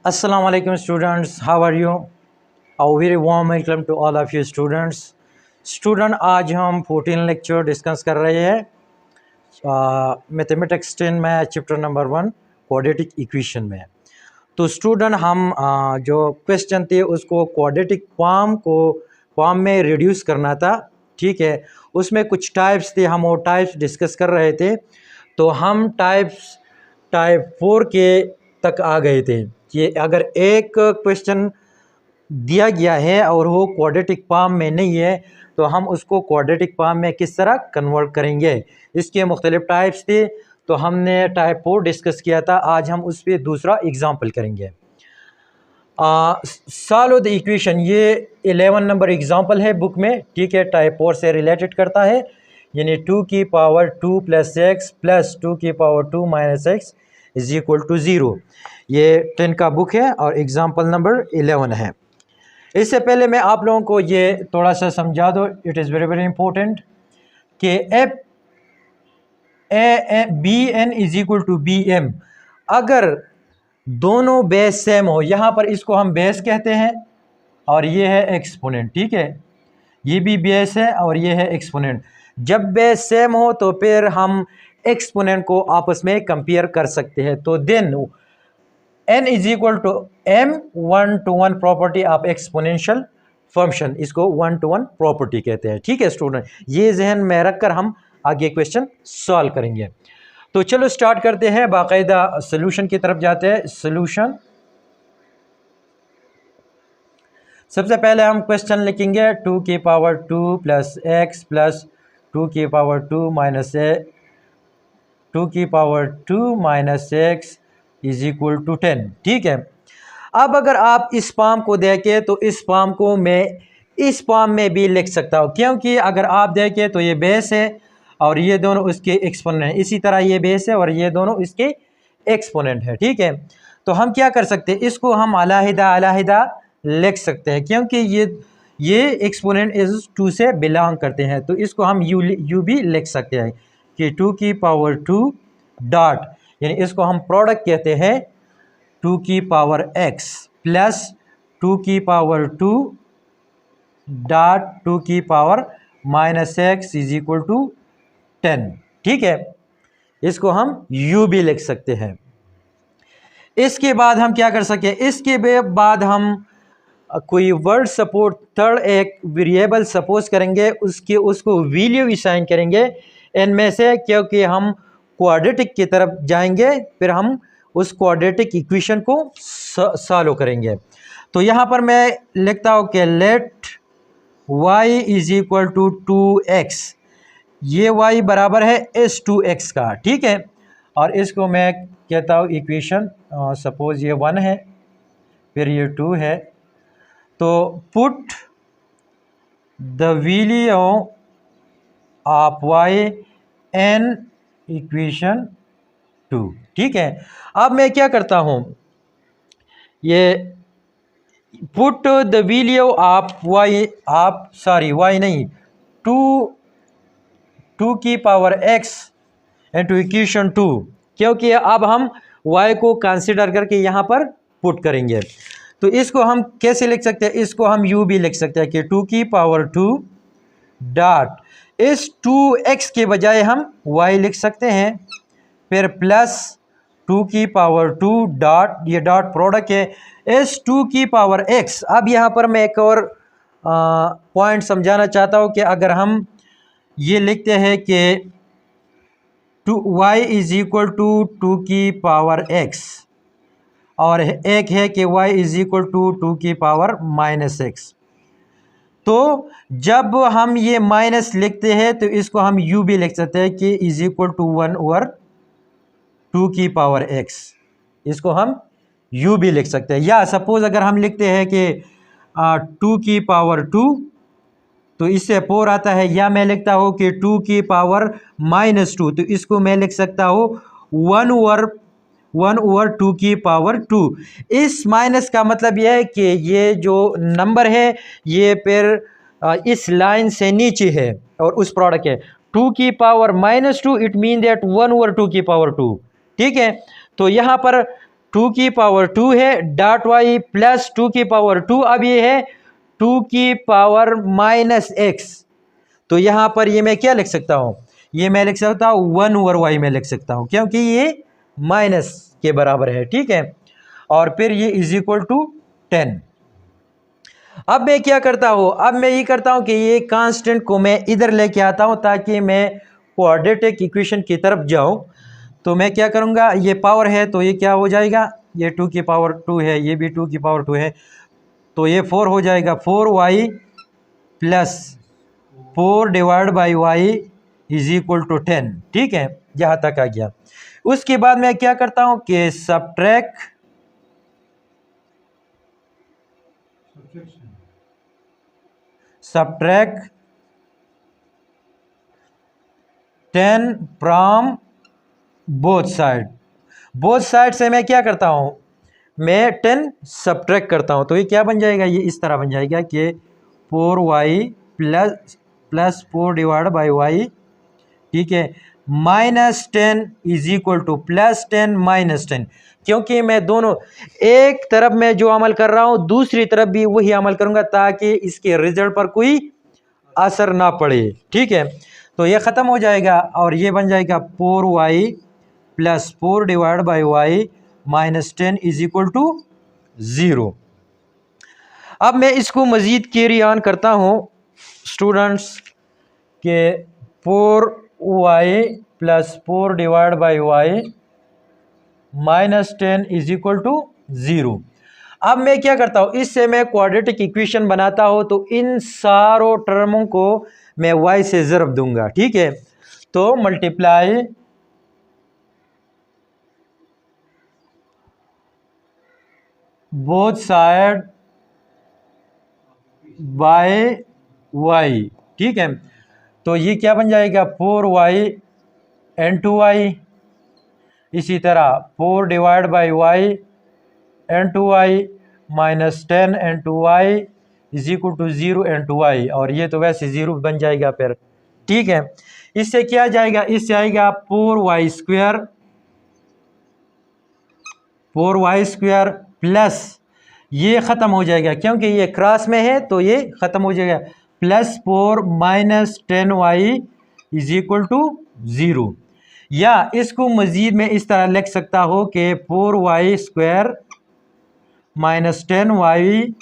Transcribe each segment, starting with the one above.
Assalamu alaikum students, how are you? A very warm welcome to all of you students. Student आज हम 14 lecture discuss कर रहे हैं mathematics 10 में chapter number 1 quadratic equation में। तो स्टूडेंट हम जो क्वेश्चन थे उसको क्वाड्रेटिक फॉर्म में रिड्यूस करना था, ठीक है। उसमें कुछ टाइप्स थे, हम वो टाइप्स डिस्कस कर रहे थे। तो हम टाइप 4 के तक आ गए थे कि अगर एक क्वेश्चन दिया गया है और वो क्वाड्रेटिक फॉर्म में नहीं है तो हम उसको क्वाड्रेटिक फॉर्म में किस तरह कन्वर्ट करेंगे। इसके मुख्तलिफ टाइप्स थे, तो हमने टाइप 4 डिस्कस किया था। आज हम उस पर दूसरा एग्जाम्पल करेंगे। सॉल्व द इक्वेशन, ये 11 नंबर एग्जाम्पल है बुक में, ठीक है। टाइप 4 से रिलेटेड करता है, यानी 2 की पावर 2 प्लस एक्स प्लस 2 की power 2 minus X is equal to 0। ये 10 का बुक है और एग्जाम्पल नंबर 11 है। इससे पहले मैं आप लोगों को ये थोड़ा सा समझा दो, it is very very important कि F A B N is equal to B M, अगर दोनों बेस सेम हो, यहाँ पर इसको हम बेस कहते हैं और ये है एक्सपोनेंट, ठीक है। ये भी बेस है और ये है एक्सपोनेंट। जब बेस सेम हो तो फिर हम एक्सपोनेंट को आपस में कंपेयर कर सकते हैं। तो then n is equal to m 1-to-1 property of exponential function, इसको 1-to-1 प्रॉपर्टी कहते हैं, ठीक है स्टूडेंट। ये जहन में रखकर हम आगे क्वेश्चन सॉल्व करेंगे। तो चलो स्टार्ट करते हैं, बाकायदा सोल्यूशन की तरफ जाते हैं। सोल्यूशन, सबसे पहले हम क्वेश्चन लिखेंगे 2 की पावर 2 प्लस एक्स प्लस 2 की पावर 2 माइनस 2 की power 2 minus X is equal to 10, ठीक है। अब अगर आप इस फॉर्म को देखें तो इस फॉर्म को मैं इस फॉर्म में भी लिख सकता हूँ, क्योंकि अगर आप देखें तो ये बेस है और ये दोनों उसके एक्सपोनेंट हैं। इसी तरह ये बेस है और ये दोनों इसके एक्सपोनेंट है, ठीक है। तो हम क्या कर सकते हैं, इसको हम अलहदा अलहदा लिख सकते हैं, क्योंकि ये एक्सपोनेंट इस 2 से बिलोंग करते हैं। तो इसको हम यू भी लिख सकते हैं कि 2 की पावर 2 डॉट, यानी इसको हम प्रोडक्ट कहते हैं 2 की पावर x प्लस 2 की पावर 2 डॉट 2 की power minus X is equal to 10, ठीक है। इसको हम u भी लिख सकते हैं। इसके बाद हम क्या कर सके, इसके बाद हम कोई वर्ड सपोर्ट थर्ड एक वेरिएबल सपोज करेंगे, उसको वैल्यू असाइन करेंगे इनमें से, क्योंकि हम क्वाड्रेटिक की तरफ जाएंगे, फिर हम उस क्वाड्रेटिक इक्वेशन को सॉल्व करेंगे। तो यहाँ पर मैं लिखता हूँ कि let y is equal to 2x, ये y बराबर है s2x का, ठीक है। और इसको मैं कहता हूँ इक्वेशन, सपोज ये 1 है फिर ये 2 है। तो put the value of y an equation 2, ठीक है। अब मैं क्या करता हूं, ये put the value of y, आप सॉरी y नहीं, 2 की पावर x इनटू इक्वेशन 2, क्योंकि अब हम y को कंसीडर करके यहां पर पुट करेंगे। तो इसको हम कैसे लिख सकते हैं, इसको हम u भी लिख सकते हैं कि 2 की पावर 2 डॉट, इस 2x के बजाय हम y लिख सकते हैं, फिर प्लस 2 की पावर 2 डॉट, ये डॉट प्रोडक्ट है इस 2 की पावर x। अब यहाँ पर मैं एक और पॉइंट समझाना चाहता हूँ कि अगर हम ये लिखते हैं कि y इज इक्वल टू 2 की पावर x और एक है कि y इज इक्वल टू 2 की पावर माइनस x, तो जब हम ये माइनस लिखते हैं तो इसको हम u भी लिख सकते हैं कि इज इक्वल टू 1/2 की पावर x, इसको हम u भी लिख सकते हैं। या सपोज अगर हम लिखते हैं कि 2 की पावर 2, तो इससे 4 आता है, या मैं लिखता हूँ कि 2 की पावर -2, तो इसको मैं लिख सकता हूँ 1/2 की पावर 2। इस माइनस का मतलब यह है कि ये जो नंबर है ये फिर इस लाइन से नीचे है और उस प्रोडक्ट है 2 की पावर -2, इट मीन दैट 1/2 की पावर 2, ठीक है। तो यहाँ पर 2 की पावर 2 है डॉट वाई प्लस 2 की पावर 2, अब ये है 2 की पावर माइनस एक्स। तो यहाँ पर ये मैं क्या लिख सकता हूँ, ये मैं लिख सकता हूँ 1 ओवर वाई में लिख सकता हूँ, क्योंकि ये माइनस के बराबर है, ठीक है। और फिर ये इज इक्वल टू 10। अब मैं क्या करता हूँ, अब मैं ये करता हूँ कि ये कांस्टेंट को मैं इधर लेके आता हूँ ताकि मैं क्वाड्रेटिक इक्वेशन की तरफ जाऊँ। तो मैं क्या करूँगा, ये पावर है तो ये क्या हो जाएगा, ये 2 की पावर 2 है, ये भी 2 की पावर 2 है, तो ये 4 हो जाएगा। 4y plus 4 divide by Y is equal to 10, ठीक है, यहाँ तक आ गया। उसके बाद मैं क्या करता हूँ कि सब्ट्रैक्ट 10 फ्रॉम बोथ साइड से मैं क्या करता हूँ, मैं 10 सब्ट्रैक्ट करता हूँ, तो ये क्या बन जाएगा, ये इस तरह बन जाएगा कि 4y plus 4 divide by Y, ठीक है, -10 इज इक्वल टू +10 -10, क्योंकि मैं दोनों एक तरफ मैं जो अमल कर रहा हूँ दूसरी तरफ भी वही अमल करूँगा ताकि इसके रिजल्ट पर कोई असर ना पड़े, ठीक है। तो ये ख़त्म हो जाएगा और ये बन जाएगा 4y plus 4 divide by Y -10 is equal to 0। अब मैं इसको मज़ीद कैरी ऑन करता हूँ स्टूडेंट्स के 4y plus 4 divide by Y -10 is equal to 0। अब मैं क्या करता हूँ, इससे मैं क्वाड्रेटिक इक्वेशन बनाता हूँ, तो इन सारों टर्मों को मैं y से ज़रब दूंगा, ठीक है। तो multiply both side by y, ठीक है। तो ये क्या बन जाएगा 4y एन 2y, इसी तरह 4 divide by Y and 2y -10 and 2y is equal to 0 and 2y, और ये तो वैसे 0 बन जाएगा फिर, ठीक है। इससे क्या जाएगा, इससे आएगा 4y स्क्वायर प्लस ये ख़त्म हो जाएगा क्योंकि ये क्रॉस में है तो ये ख़त्म हो जाएगा, +4 -10y इज इक्वल टू 0। या इसको मज़ीद में इस तरह लिख सकता हो कि 4y square -10y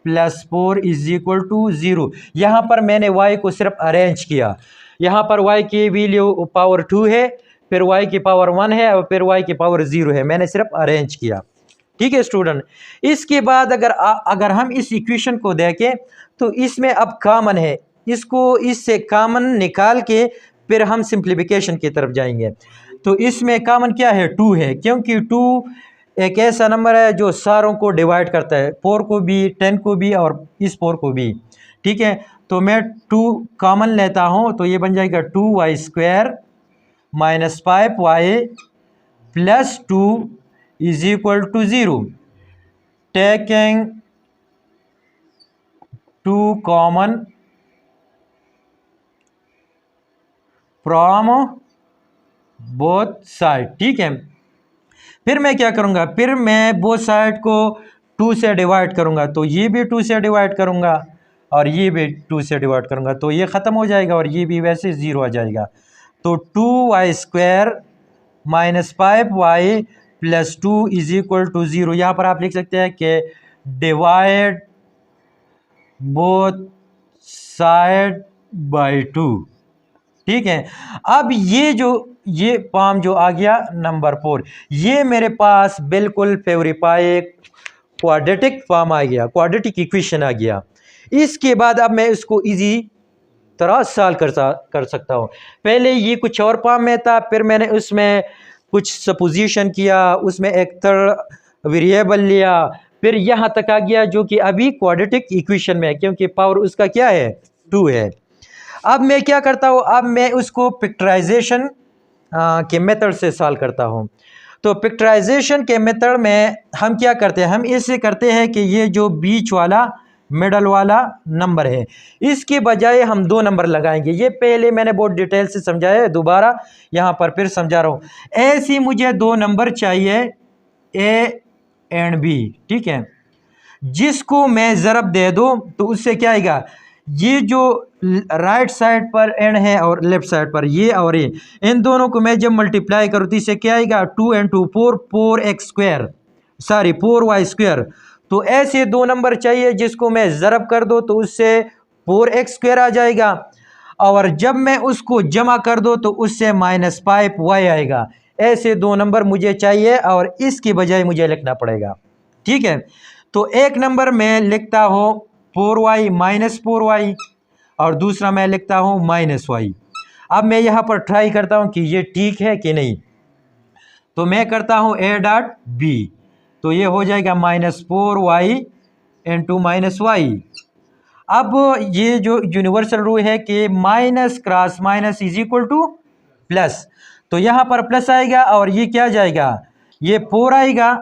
plus 4 is equal to 0। यहाँ पर मैंने y को सिर्फ अरेंज किया, यहाँ पर y की वैल्यू पावर 2 है, फिर y की पावर 1 है और फिर y की पावर 0 है, मैंने सिर्फ अरेंज किया, ठीक है स्टूडेंट। इसके बाद अगर हम इस इक्वेशन को देखें तो इसमें अब कॉमन है, इसको इससे कॉमन निकाल के फिर हम सिंप्लीफिकेशन की तरफ जाएंगे। तो इसमें कॉमन क्या है, 2 है, क्योंकि 2 एक ऐसा नंबर है जो सारों को डिवाइड करता है, 4 को भी 10 को भी और इस 4 को भी, ठीक है। तो मैं 2 कॉमन लेता हूँ तो ये बन जाएगा 2y square -5y plus 2 is equal to 0। Taking 2 common from both side, ठीक है। फिर मैं क्या करूँगा, फिर मैं बोथ साइड को 2 से डिवाइड करूँगा, तो ये भी 2 से डिवाइड करूँगा और ये भी 2 से डिवाइड करूँगा, तो ये ख़त्म हो जाएगा और ये भी वैसे 0 आ जाएगा। तो 2y square -5y plus 2 is equal to 0। यहाँ पर आप लिख सकते हैं कि डिवाइड बोथ साइड बाय 2, ठीक है। अब ये फॉर्म जो आ गया नंबर 4, ये मेरे पास बिल्कुल फेवरिफाई क्वाड्रेटिक फॉर्म आ गया, क्वाड्रेटिक इक्वेशन आ गया। इसके बाद अब मैं इसको इजी तरह सॉल्व कर सकता हूँ। पहले ये कुछ और फॉर्म में था, फिर मैंने उसमें कुछ सपोजिशन किया, उसमें एक थर्ड वेरिएबल लिया, फिर यहाँ तक आ गया जो कि अभी क्वाड्रेटिक इक्वेशन में है क्योंकि पावर उसका क्या है 2 है। अब मैं क्या करता हूँ, अब मैं उसको पिक्चराइजेशन के मेथड से सॉल्व करता हूँ। तो पिक्चराइजेशन के मेथड में हम क्या करते हैं, हम इससे करते हैं कि ये जो बीच वाला मिडल वाला नंबर है इसके बजाय हम 2 नंबर लगाएंगे। ये पहले मैंने बहुत डिटेल से समझाया है, दोबारा यहाँ पर फिर समझा रहा हूँ। ऐसे मुझे 2 नंबर चाहिए ए एंड बी, ठीक है। जिसको मैं ज़रब दे दूँ तो उससे क्या आएगा, ये जो राइट साइड पर एन है और लेफ्ट साइड पर ये और ये, इन दोनों को मैं जब मल्टीप्लाई करूँ तो इससे क्या आएगा, 2 and 2 4, 4x square, sorry 4y square. तो ऐसे दो नंबर चाहिए जिसको मैं ज़रब कर दूँ तो उससे 4x स्क्वायर आ जाएगा, और जब मैं उसको जमा कर दूँ तो उससे -5y आएगा। ऐसे दो नंबर मुझे चाहिए और इसकी बजाय मुझे लिखना पड़ेगा, ठीक है। तो एक नंबर मैं लिखता हूँ 4y -4y और दूसरा मैं लिखता हूँ -y। अब मैं यहाँ पर ट्राई करता हूँ कि ये ठीक है कि नहीं। तो मैं करता हूँ a डॉट b, तो ये हो जाएगा -4y इंटू -y। अब ये जो यूनिवर्सल रूल है कि minus cross minus is equal two plus, तो यहाँ पर प्लस आएगा और ये क्या जाएगा, ये 4 आएगा,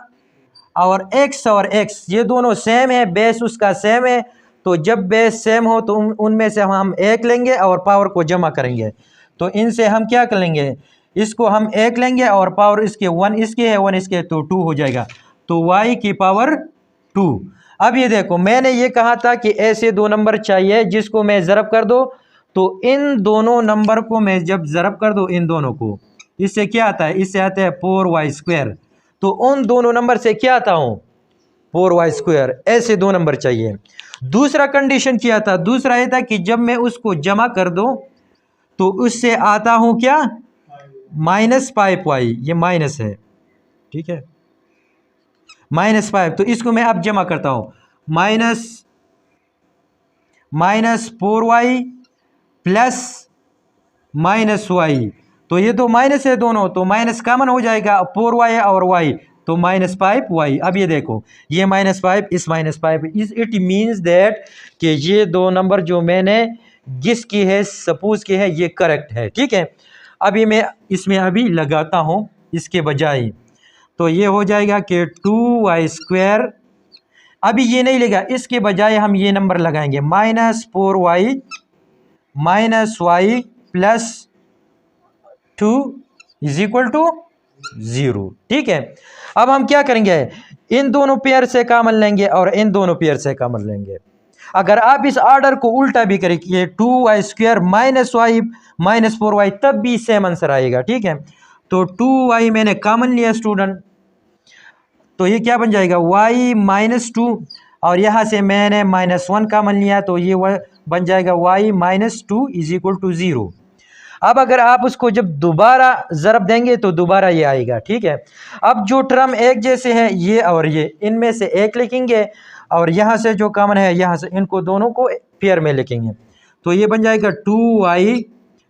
और x और x ये दोनों सेम है, बेस उसका सेम है। तो जब बेस सेम हो तो उनमें से हम एक लेंगे और पावर को जमा करेंगे। तो इनसे हम क्या कर लेंगे, इसको हम एक लेंगे और पावर इसके 1 इसके है 1 इसके, तो 2 हो जाएगा। तो y की पावर 2। अब ये देखो मैंने ये कहा था कि ऐसे दो नंबर चाहिए जिसको मैं ज़रब कर दो, तो इन दोनों नंबर को मैं जब ज़रब कर दो इन दोनों को, इससे क्या आता है, इससे आता है 4y स्क्वायर। तो उन दोनों नंबर से क्या आता हूँ, 4y स्क्वायर। ऐसे दो नंबर चाहिए। दूसरा कंडीशन क्या था, दूसरा ये था कि जब मैं उसको जमा कर दूं तो उससे आता हूं क्या, -5y, ये माइनस है, ठीक है, -5। तो इसको मैं अब जमा करता हूं, -4y प्लस -y, तो ये तो माइनस है दोनों, तो माइनस कॉमन हो जाएगा, 4y और y, तो -5y। अब ये देखो ये -5 इस -5 इस, इट मीन्स दैट कि ये दो नंबर जो मैंने गिस की है, सपोज की है, ये करेक्ट है, ठीक है। अभी मैं इसमें अभी लगाता हूँ इसके बजाय, तो ये हो जाएगा कि 2y स्क्वायर, अभी ये नहीं लेगा, इसके बजाय हम ये नंबर लगाएंगे -4y -y plus 2 is equal to 0, ठीक है। अब हम क्या करेंगे, इन दोनों पेयर से कॉमन लेंगे और इन दोनों पेयर से कॉमन लेंगे। अगर आप इस ऑर्डर को उल्टा भी करेंगे 2y स्क्वायर -y -4y तब भी सेम आंसर आएगा, ठीक है। तो 2y मैंने कॉमन लिया स्टूडेंट, तो ये क्या बन जाएगा y -2, और यहाँ से मैंने -1 कॉमन लिया तो ये बन जाएगा y -2 इज इक्वल टू 0। अब अगर आप उसको जब दोबारा ज़रब देंगे तो दोबारा ये आएगा, ठीक है। अब जो टर्म एक जैसे हैं ये और ये, इनमें से एक लिखेंगे और यहाँ से जो कॉमन है यहाँ से इनको दोनों को पेयर में लिखेंगे, तो ये बन जाएगा 2y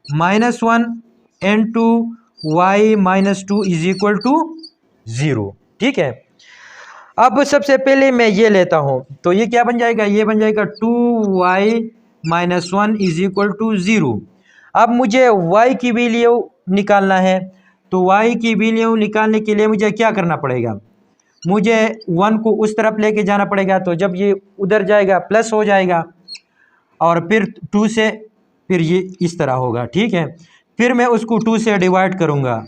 -1 into y -2 is equal to 0, ठीक है। अब सबसे पहले मैं ये लेता हूँ, तो ये क्या बन जाएगा, ये बन जाएगा 2y -1 इज इक्वल टू 0। अब मुझे y की वैल्यू निकालना है, तो y की वैल्यू निकालने के लिए मुझे क्या करना पड़ेगा, मुझे 1 को उस तरफ लेके जाना पड़ेगा, तो जब ये उधर जाएगा प्लस हो जाएगा, और फिर 2 से फिर ये इस तरह होगा, ठीक है। फिर मैं उसको 2 से डिवाइड करूँगा,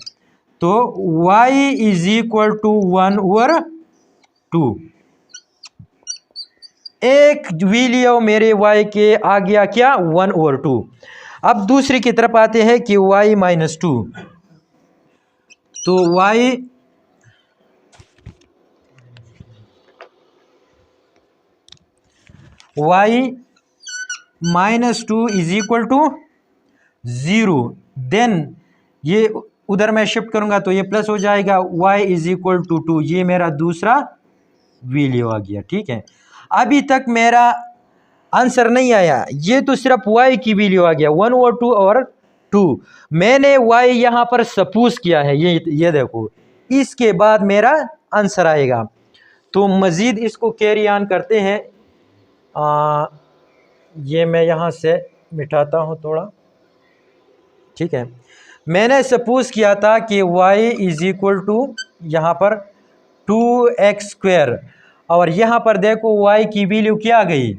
तो y इज इक्वल टू 1/2। एक वैल्यू मेरे y के आ गया क्या, 1/2। अब दूसरी की तरफ आते हैं कि y -2, तो y -2 is equal to 0। Then ये उधर मैं शिफ्ट करूंगा तो ये प्लस हो जाएगा, y इज इक्वल टू 2, ये मेरा दूसरा वैल्यू आ गया, ठीक है। अभी तक मेरा आंसर नहीं आया, ये तो सिर्फ y की वैल्यू आ गया 1/2 और 2। मैंने y यहाँ पर सपोज किया है, ये देखो, इसके बाद मेरा आंसर आएगा। तो मज़ीद इसको कैरी ऑन करते हैं। ये मैं यहाँ से मिटाता हूँ थोड़ा, ठीक है। मैंने सपोज किया था कि y इज इक्वल टू यहाँ पर 2x स्क्वायर, और यहाँ पर देखो y की वैल्यू क्या आ गई,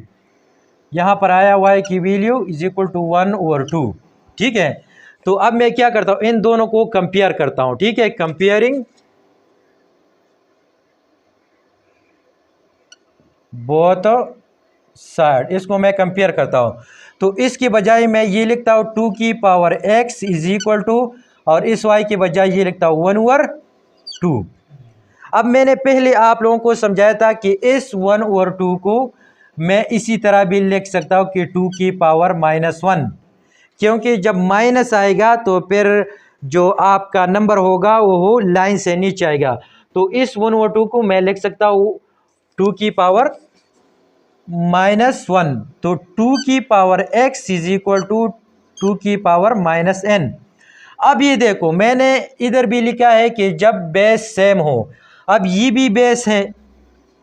यहाँ पर आया y की वैल्यू इज इक्वल टू 1/2, ठीक है। तो अब मैं क्या करता हूँ, इन दोनों को कंपेयर करता हूँ, ठीक है, कंपेयरिंग बोथ साइड, इसको मैं कंपेयर करता हूँ। तो इसके बजाय मैं ये लिखता हूँ 2 की power x is equal to, और इस y के बजाय ये लिखता हूँ 1/2। अब मैंने पहले आप लोगों को समझाया था कि इस 1/2 को मैं इसी तरह भी लिख सकता हूँ कि 2 की पावर -1, क्योंकि जब माइनस आएगा तो फिर जो आपका नंबर होगा वो लाइन से नीचे आएगा। तो इस 1/2 को मैं लिख सकता हूँ 2 की पावर -1। तो 2 की power x is equal to 2 की पावर -n। अब ये देखो मैंने इधर भी लिखा है कि जब बेस सेम हो, अब ये भी बेस है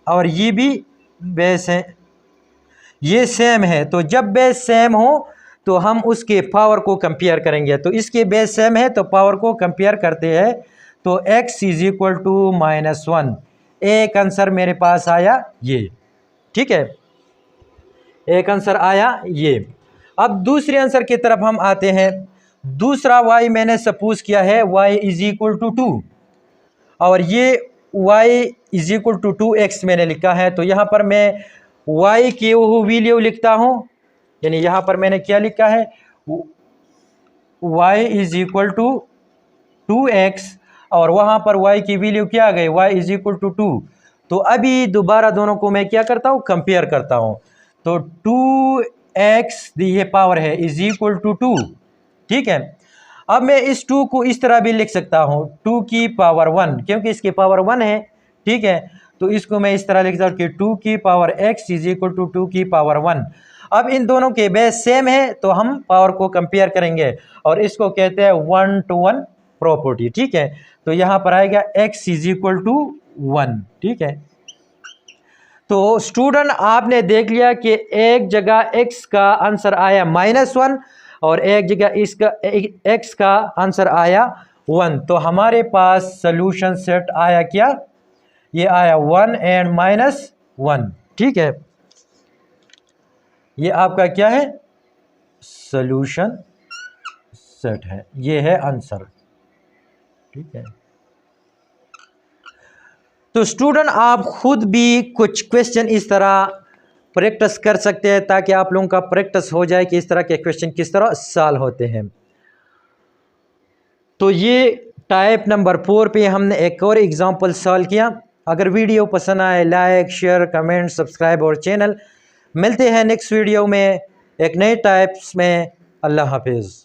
और ये भी बेस है, ये सेम है। तो जब बेस सेम हो तो हम उसके पावर को कंपेयर करेंगे। तो इसके बेस सेम है तो पावर को कंपेयर करते हैं। तो x इज इक्वल टू -1। एक आंसर मेरे पास आया ये, ठीक है, एक आंसर आया ये। अब दूसरे आंसर की तरफ हम आते हैं। दूसरा y मैंने सपोज किया है y इज इक्वल टू 2, और ये y is equal to 2x मैंने लिखा है। तो यहाँ पर मैं y की वो वैल्यू लिखता हूँ, यानी यहाँ पर मैंने क्या लिखा है, y is equal to 2x, और वहाँ पर y की वैल्यू क्या आ गई, y इज इक्वल टू 2। तो अभी दोबारा दोनों को मैं क्या करता हूँ, कंपेयर करता हूँ। तो 2x ये पावर है इज इक्वल टू 2, ठीक है। अब मैं इस 2 को इस तरह भी लिख सकता हूँ 2 की पावर 1, क्योंकि इसकी पावर 1 है, ठीक है। तो इसको मैं इस तरह लिखता हूँ कि 2 की power x is equal to 2 की पावर 1। अब इन दोनों के बेस सेम है तो हम पावर को कंपेयर करेंगे, और इसको कहते हैं 1-to-1 प्रॉपर्टी, ठीक है। तो यहाँ पर आएगा x इज इक्वल टू 1, ठीक है। तो स्टूडेंट आपने देख लिया कि एक जगह x का आंसर आया -1 और एक जगह इसका x का आंसर आया 1। तो हमारे पास सॉल्यूशन सेट आया क्या, ये आया 1 and -1, ठीक है। ये आपका क्या है, सॉल्यूशन सेट है, ये है आंसर, ठीक है। तो स्टूडेंट आप खुद भी कुछ क्वेश्चन इस तरह प्रैक्टिस कर सकते हैं ताकि आप लोगों का प्रैक्टिस हो जाए कि इस तरह के क्वेश्चन किस तरह सॉल्व होते हैं। तो ये टाइप नंबर 4 पे हमने एक और एग्जांपल सॉल्व किया। अगर वीडियो पसंद आए लाइक शेयर कमेंट सब्सक्राइब और चैनल। मिलते हैं नेक्स्ट वीडियो में एक नए टाइप्स में। अल्लाह हाफिज़।